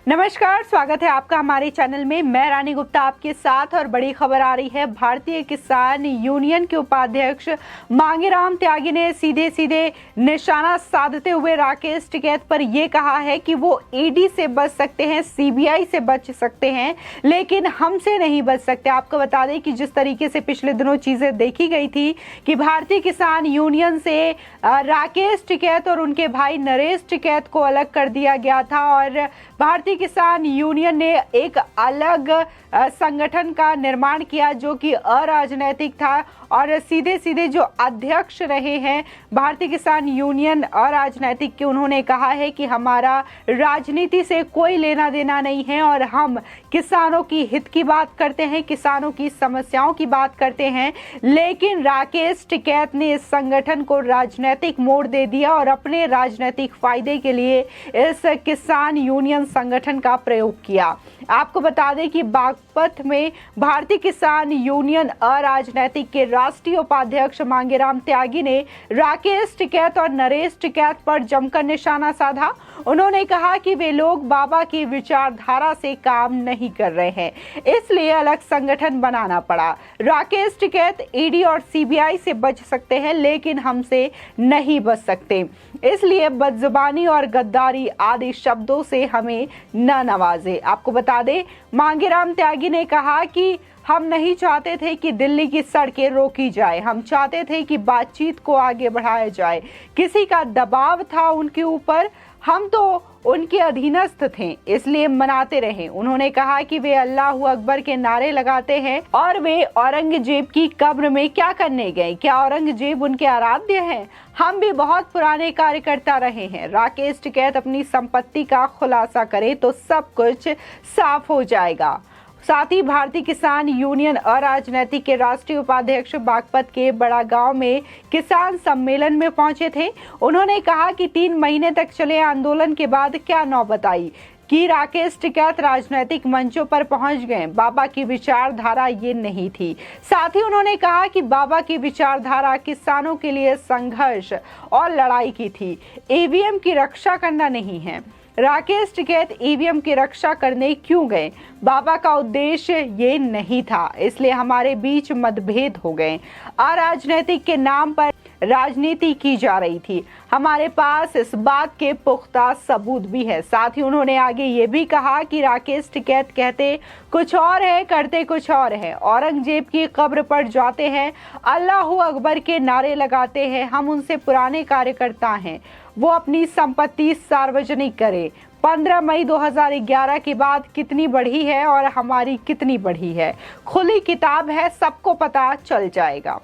नमस्कार, स्वागत है आपका हमारे चैनल में। मैं रानी गुप्ता आपके साथ और बड़ी खबर आ रही है। भारतीय किसान यूनियन के उपाध्यक्ष मांगेराम त्यागी ने सीधे सीधे निशाना साधते हुए राकेश टिकैत पर यह कहा है कि वो ईडी से बच सकते हैं, सीबीआई से बच सकते हैं, लेकिन हमसे नहीं बच सकते। आपको बता दें कि जिस तरीके से पिछले दिनों चीजें देखी गई थी कि भारतीय किसान यूनियन से राकेश टिकैत और उनके भाई नरेश टिकैत को अलग कर दिया गया था और भारतीय किसान यूनियन ने एक अलग संगठन का निर्माण किया जो कि अराजनैतिक था और सीधे सीधे जो अध्यक्ष रहे हैं भारतीय किसान यूनियन अराजनैतिक के, उन्होंने कहा है कि हमारा राजनीति से कोई लेना देना नहीं है और हम किसानों की हित की बात करते हैं, किसानों की समस्याओं की बात करते हैं। लेकिन राकेश टिकैत ने इस संगठन को राजनीतिक मोड़ दे दिया और अपने राजनीतिक फायदे के लिए इस किसान यूनियन संगठन का प्रयोग किया। आपको बता दें कि बागपत में भारतीय किसान यूनियन अराजनैतिक के राष्ट्रीय उपाध्यक्ष मांगेराम त्यागी ने राकेश टिकैत और नरेश टिकैत पर जमकर निशाना साधा। उन्होंने कहा कि वे लोग बाबा की विचारधारा से काम नहीं कर रहे हैं, इसलिए अलग संगठन बनाना पड़ा। राकेश टिकैत ईडी और सीबीआई से बच सकते हैं, लेकिन हमसे नहीं बच सकते, इसलिए बदजुबानी और गद्दारी आदि शब्दों से हमें न नवाजे। आपको बता दें, मांगेराम त्यागी ने कहा कि हम नहीं चाहते थे कि दिल्ली की सड़कें रोकी जाए, हम चाहते थे कि बातचीत को आगे बढ़ाया जाए। किसी का दबाव था उनके ऊपर, हम तो उनके अधीनस्थ थे, इसलिए मनाते रहे। उन्होंने कहा कि वे अल्लाह अकबर के नारे लगाते हैं और वे औरंगजेब की कब्र में क्या करने गए? क्या औरंगजेब उनके आराध्य हैं? हम भी बहुत पुराने कार्यकर्ता रहे हैं। राकेश टिकैत अपनी संपत्ति का खुलासा करे तो सब कुछ साफ हो जाएगा। साथ ही भारतीय किसान यूनियन अराजनैतिक के राष्ट्रीय उपाध्यक्ष बागपत के बड़ा गांव में किसान सम्मेलन में पहुंचे थे। उन्होंने कहा कि 3 महीने तक चले आंदोलन के बाद क्या नौबत आई कि राकेश टिकैत राजनीतिक मंचों पर पहुंच गए। बाबा की विचारधारा ये नहीं थी। साथ ही उन्होंने कहा कि बाबा की विचारधारा किसानों के लिए संघर्ष और लड़ाई की थी, ईवीएम की रक्षा करना नहीं है। राकेश टिकैत ईवीएम की रक्षा करने क्यों गए? बाबा का उद्देश्य ये नहीं था, इसलिए हमारे बीच मतभेद हो गए। अराजनीतिक के नाम पर राजनीति की जा रही थी। हमारे पास इस बात के पुख्ता सबूत भी है। साथ ही उन्होंने आगे ये भी कहा कि राकेश टिकैत कहते कुछ और है, करते कुछ और है। औरंगजेब की कब्र पर जाते हैं, अल्लाह अकबर के नारे लगाते हैं। हम उनसे पुराने कार्यकर्ता हैं, वो अपनी संपत्ति सार्वजनिक करे। 15 मई 2011 के बाद कितनी बढ़ी है और हमारी कितनी बढ़ी है, खुली किताब है, सबको पता चल जाएगा।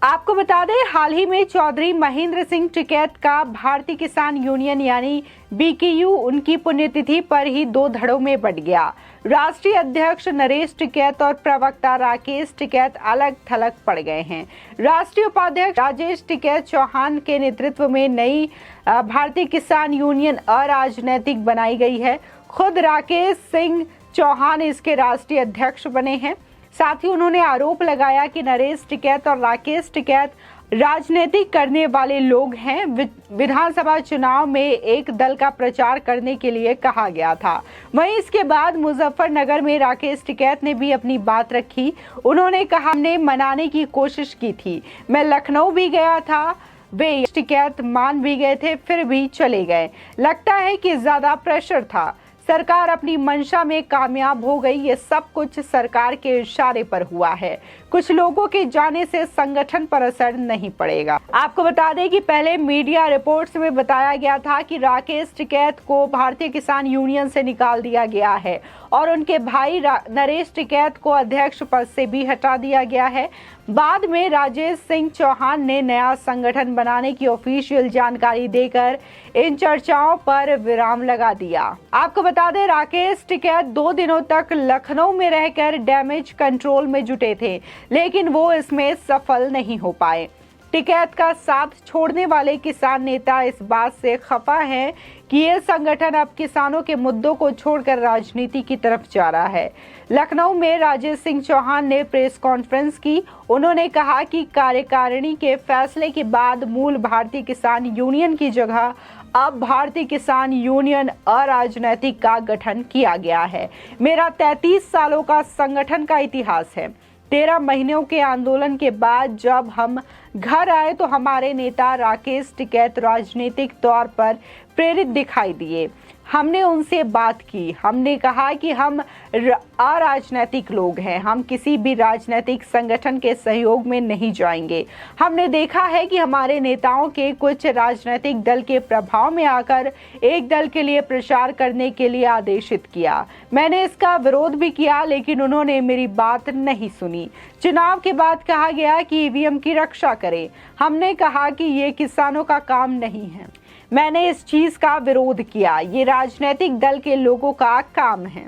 आपको बता दें, हाल ही में चौधरी महेंद्र सिंह टिकैत का भारतीय किसान यूनियन यानी बीकेयू उनकी पुण्यतिथि पर ही 2 धड़ों में बंट गया। राष्ट्रीय अध्यक्ष नरेश टिकैत और प्रवक्ता राकेश टिकैत अलग थलग पड़ गए हैं। राष्ट्रीय उपाध्यक्ष राजेश टिकैत चौहान के नेतृत्व में नई भारतीय किसान यूनियन अराजनैतिक बनाई गई है। खुद राकेश सिंह चौहान इसके राष्ट्रीय अध्यक्ष बने हैं। साथ ही उन्होंने आरोप लगाया कि नरेश टिकैत और राकेश टिकैत राजनीतिक करने वाले लोग हैं। विधानसभा चुनाव में एक दल का प्रचार करने के लिए कहा गया था। वहीं इसके बाद मुजफ्फरनगर में राकेश टिकैत ने भी अपनी बात रखी। उन्होंने कहा, हमने मनाने की कोशिश की थी, मैं लखनऊ भी गया था, वे टिकैत मान भी गए थे, फिर भी चले गए। लगता है कि ज्यादा प्रेशर था, सरकार अपनी मंशा में कामयाब हो गई। ये सब कुछ सरकार के इशारे पर हुआ है। कुछ लोगों के जाने से संगठन पर असर नहीं पड़ेगा। आपको बता दें कि पहले मीडिया रिपोर्ट्स में बताया गया था कि राकेश टिकैत को भारतीय किसान यूनियन से निकाल दिया गया है और उनके भाई नरेश टिकैत को अध्यक्ष पद से भी हटा दिया गया है। बाद में राजेश सिंह चौहान ने नया संगठन बनाने की ऑफिशियल जानकारी देकर इन चर्चाओं पर विराम लगा दिया। आपको बता दें, राकेश टिकैत 2 दिनों तक लखनऊ में रहकर डैमेज कंट्रोल में जुटे थे, लेकिन वो इसमें सफल नहीं हो पाए। टिकैत का साथ छोड़ने वाले किसान नेता इस बात से खफा हैं कि ये संगठन अब किसानों के मुद्दों को छोड़कर राजनीति की तरफ जा रहा है। लखनऊ में राजेश सिंह चौहान ने प्रेस कॉन्फ्रेंस की। उन्होंने कहा कि कार्यकारिणी के फैसले के बाद मूल भारतीय किसान यूनियन की जगह अब भारतीय किसान यूनियन अराजनैतिक का गठन किया गया है। मेरा 33 सालों का संगठन का इतिहास है। 13 महीनों के आंदोलन के बाद जब हम घर आए तो हमारे नेता राकेश टिकैत राजनीतिक तौर पर प्रेरित दिखाई दिए। हमने उनसे बात की। हमने कहा कि हम अराजनैतिक लोग हैं, हम किसी भी राजनीतिक संगठन के सहयोग में नहीं जाएंगे। हमने देखा है कि हमारे नेताओं के कुछ राजनीतिक दल के प्रभाव में आकर एक दल के लिए प्रचार करने के लिए आदेशित किया। मैंने इसका विरोध भी किया, लेकिन उन्होंने मेरी बात नहीं सुनी। चुनाव के बाद कहा गया कि ईवीएम की रक्षा करें। हमने कहा कि ये किसानों का काम नहीं है। मैंने इस चीज का विरोध किया। ये राजनीतिक दल के लोगों का काम है।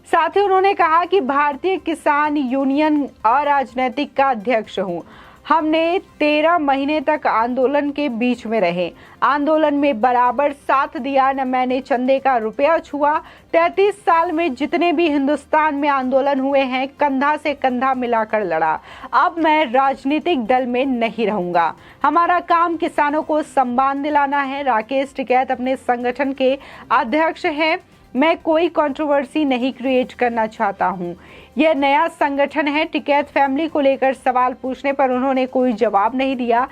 साथ ही उन्होंने कहा कि भारतीय किसान यूनियन अराजनैतिक का अध्यक्ष हूं। हमने 13 महीने तक आंदोलन के बीच में रहे, आंदोलन में बराबर साथ दिया, न मैंने चंदे का रुपया छुआ। 33 साल में जितने भी हिंदुस्तान में आंदोलन हुए हैं, कंधा से कंधा मिलाकर लड़ा। अब मैं राजनीतिक दल में नहीं रहूंगा। हमारा काम किसानों को सम्मान दिलाना है। राकेश टिकैत अपने संगठन के अध्यक्ष हैं। मैं कोई कंट्रोवर्सी नहीं क्रिएट करना चाहता हूं। यह नया संगठन है। टिकैत फैमिली को लेकर सवाल पूछने पर उन्होंने कोई जवाब नहीं दिया।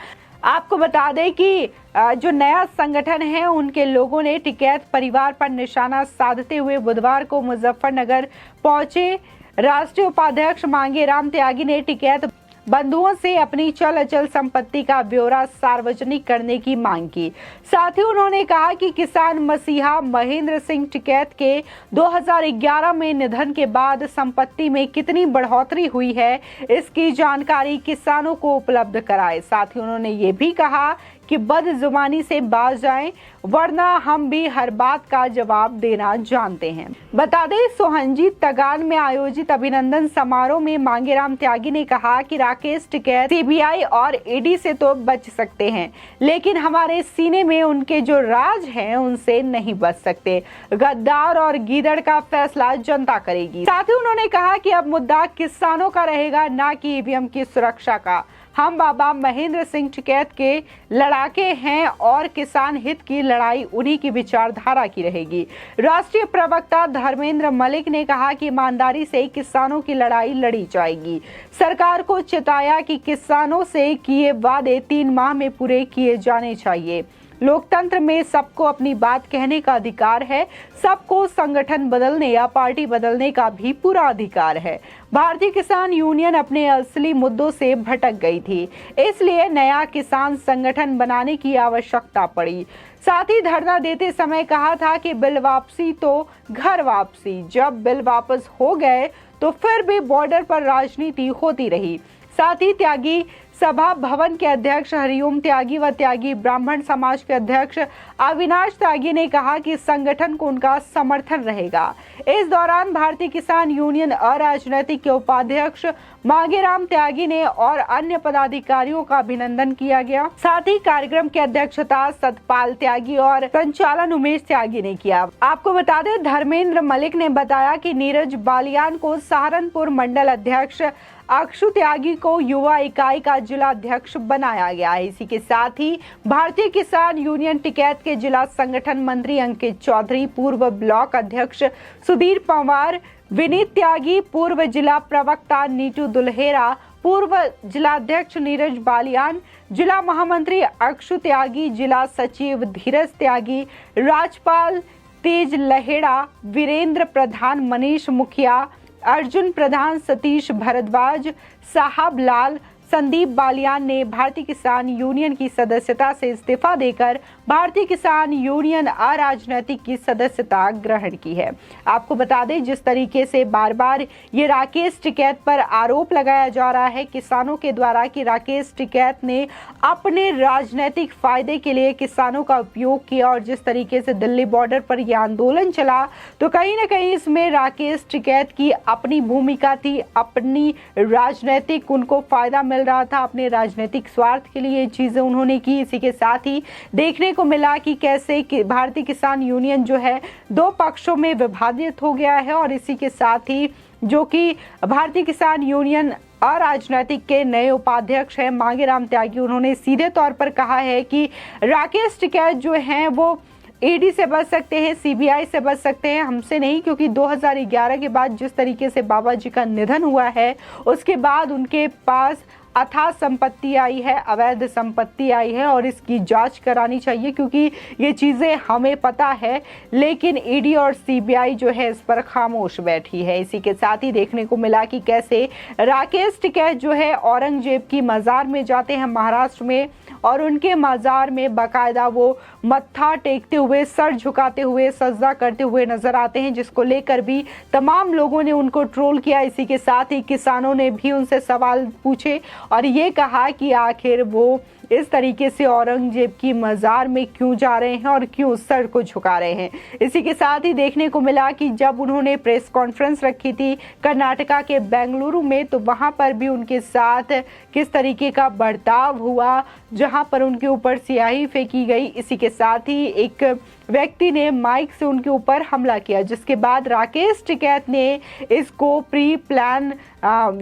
आपको बता दें कि जो नया संगठन है, उनके लोगों ने टिकैत परिवार पर निशाना साधते हुए बुधवार को मुजफ्फरनगर पहुंचे। राष्ट्रीय उपाध्यक्ष मांगेराम त्यागी ने टिकैत बंधुओं से अपनी चल अचल संपत्ति का ब्यौरा सार्वजनिक करने की मांग की। साथ ही उन्होंने कहा कि किसान मसीहा महेंद्र सिंह टिकैत के 2011 में निधन के बाद संपत्ति में कितनी बढ़ोतरी हुई है, इसकी जानकारी किसानों को उपलब्ध कराए। साथ ही उन्होंने ये भी कहा कि बदजुबानी से बाज जाएं, वरना हम भी हर बात का जवाब देना जानते हैं। बता दें, सोहंजी तगान में आयोजित अभिनंदन समारोह में मांगेराम त्यागी ने कहा कि राकेश टिकैत सीबीआई और ईडी से तो बच सकते हैं, लेकिन हमारे सीने में उनके जो राज हैं उनसे नहीं बच सकते। गद्दार और गीदड़ का फैसला जनता करेगी। साथ ही उन्होंने कहा कि अब मुद्दा किसानों का रहेगा, ना कि ईवीएम की सुरक्षा का। हम बाबा महेंद्र सिंह टिकैत के लड़ाके हैं और किसान हित की लड़ाई उन्हीं की विचारधारा की रहेगी। राष्ट्रीय प्रवक्ता धर्मेंद्र मलिक ने कहा कि ईमानदारी से किसानों की लड़ाई लड़ी जाएगी। सरकार को चेताया कि किसानों से किए वादे 3 माह में पूरे किए जाने चाहिए। लोकतंत्र में सबको अपनी बात कहने का अधिकार है। सबको संगठन बदलने या पार्टी बदलने का भी पूरा अधिकार है। भारतीय किसान यूनियन अपने असली मुद्दों से भटक गई थी, इसलिए नया किसान संगठन बनाने की आवश्यकता पड़ी। साथ ही धरना देते समय कहा था कि बिल वापसी तो घर वापसी। जब बिल वापस हो गए तो फिर भी बॉर्डर पर राजनीति होती रही। साथ ही त्यागी सभा भवन के अध्यक्ष हरिओम त्यागी व त्यागी ब्राह्मण समाज के अध्यक्ष अविनाश त्यागी ने कहा कि संगठन को उनका समर्थन रहेगा। इस दौरान भारतीय किसान यूनियन अराजनैतिक के उपाध्यक्ष मांगेराम त्यागी ने और अन्य पदाधिकारियों का अभिनंदन किया गया। साथ ही कार्यक्रम की अध्यक्षता सतपाल त्यागी और संचालन उमेश त्यागी ने किया। आपको बता दें, धर्मेंद्र मलिक ने बताया कि नीरज बालियान को सहारनपुर मंडल अध्यक्ष, अक्षु त्यागी को युवा इकाई का जिला अध्यक्ष बनाया गया है। इसी के साथ ही भारतीय किसान यूनियन टिकैत के जिला संगठन मंत्री अंकित चौधरी, पूर्व ब्लॉक अध्यक्ष सुधीर पंवार, विनीत त्यागी, पूर्व जिला प्रवक्ता नीतू दुल्हेरा, पूर्व जिला अध्यक्ष नीरज बालियान, जिला महामंत्री अक्षु त्यागी, जिला सचिव धीरज त्यागी, राजपाल तेज लहेड़ा, वीरेंद्र प्रधान, मनीष मुखिया, अर्जुन प्रधान, सतीश भारद्वाज, साहब लाल, संदीप बालियान ने भारतीय किसान यूनियन की सदस्यता से इस्तीफा देकर भारतीय किसान यूनियन अराजनैतिक की सदस्यता ग्रहण की है। आपको बता दें, जिस तरीके से बार बार ये राकेश टिकैत पर आरोप लगाया जा रहा है किसानों के द्वारा कि राकेश टिकैत ने अपने राजनीतिक फायदे के लिए किसानों का उपयोग किया, और जिस तरीके से दिल्ली बॉर्डर पर यह आंदोलन चला, तो कहीं ना कहीं इसमें राकेश टिकैत की अपनी भूमिका थी। अपनी राजनीतिक उनको फायदा मिल रहा था, अपने राजनीतिक स्वार्थ के लिए चीजें उन्होंने की। इसी के साथ ही देखने को मिला कि कैसे भारतीय किसान यूनियन जो है 2 पक्षों में विभाजित हो गया है। और इसी के साथ ही जो कि भारतीय किसान यूनियन अराजनैतिक के नए उपाध्यक्ष हैं मांगेराम त्यागी, उन्होंने सीधे तौर पर कहा है कि राकेश टिकैत जो हैं वो ईडी से बच सकते हैं, सीबीआई से बच सकते हैं, हमसे नहीं, क्योंकि 2011 के बाद जिस तरीके से बाबा जी का निधन हुआ है उसके बाद उनके पास अथाह संपत्ति आई है, अवैध संपत्ति आई है और इसकी जांच करानी चाहिए, क्योंकि ये चीज़ें हमें पता है लेकिन ईडी और सीबीआई जो है इस पर खामोश बैठी है। इसी के साथ ही देखने को मिला कि कैसे राकेश टिकैत जो है औरंगजेब की मज़ार में जाते हैं महाराष्ट्र में और उनके मज़ार में बाकायदा वो मत्था टेकते हुए, सर झुकाते हुए, सजदा करते हुए नजर आते हैं, जिसको लेकर भी तमाम लोगों ने उनको ट्रोल किया। इसी के साथ ही किसानों ने भी उनसे सवाल पूछे और ये कहा कि आखिर वो इस तरीके से औरंगजेब की मज़ार में क्यों जा रहे हैं और क्यों सर को झुका रहे हैं। इसी के साथ ही देखने को मिला कि जब उन्होंने प्रेस कॉन्फ्रेंस रखी थी कर्नाटका के बेंगलुरु में, तो वहां पर भी उनके साथ किस तरीके का बर्ताव हुआ, जहां पर उनके ऊपर स्याही फेंकी गई। इसी के साथ ही एक व्यक्ति ने माइक से उनके ऊपर हमला किया, जिसके बाद राकेश टिकैत ने इसको प्री प्लान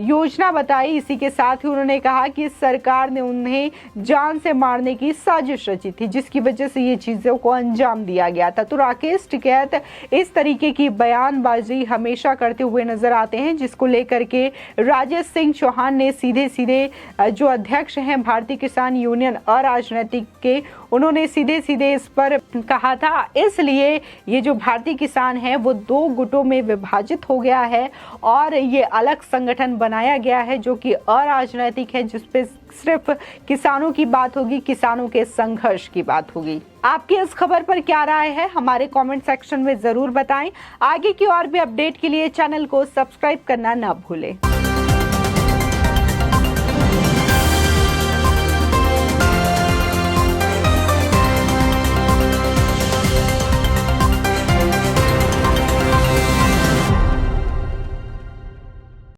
योजना बताई। इसी के साथ ही उन्होंने कहा कि सरकार ने उन्हें जान से मारने की साजिश रची थी, जिसकी वजह से ये चीज़ों को अंजाम दिया गया था। तो राकेश टिकैत इस तरीके की बयानबाजी हमेशा करते हुए नजर आते हैं, जिसको लेकर के राजेश सिंह चौहान ने सीधे सीधे जो अध्यक्ष हैं भारतीय किसान यूनियन अराजनैतिक के, उन्होंने सीधे सीधे इस पर कहा था। इसलिए ये जो भारतीय किसान है वो 2 गुटों में विभाजित हो गया है और ये अलग संगठन बनाया गया है जो कि अराजनैतिक है, जिसपे सिर्फ किसानों की बात होगी, किसानों के संघर्ष की बात होगी। आपकी इस खबर पर क्या राय है हमारे कमेंट सेक्शन में जरूर बताएं। आगे की और भी अपडेट के लिए चैनल को सब्सक्राइब करना ना भूलें।